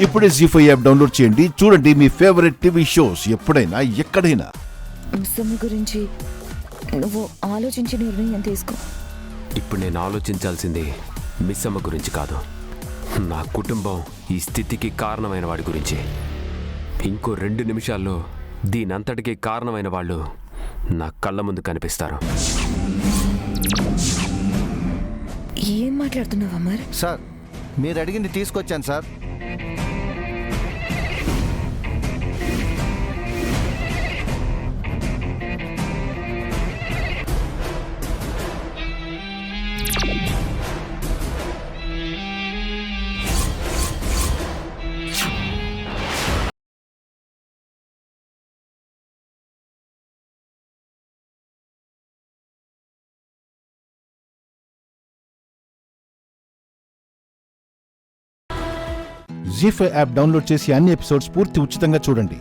ఇప్పుడే జీ5 app download చేయండి. చూడండి మీ ఫేవరెట్ టీవీ షోస్ ఎప్పుడైనా ఎక్కడైనా. మిస్సమ్మ గురించి నువ్వు ఆలోచించి నిర్ణయం తీసుకో. ఇప్పుడు నేను ఆలోచించాల్సింది మిస్సమ్మ గురించి కాదు, నా కుటుంబం ఈ స్థితికి కారణమైన వాడి గురించి. ఇంకో 2 నిమిషాల్లో దీనంతటికీ కారణమైన వాళ్ళు నా కళ్ళ ముందు కనిపిస్తారు. ఏం మాట్లాడుతున్నావు అమర్? సార్, మీరు అడిగింది తీసుకొచ్చాను సార్. జీ5 యాప్ డౌన్లోడ్ చేసి అన్ని ఎపిసోడ్స్ పూర్తి ఉచితంగా చూడండి.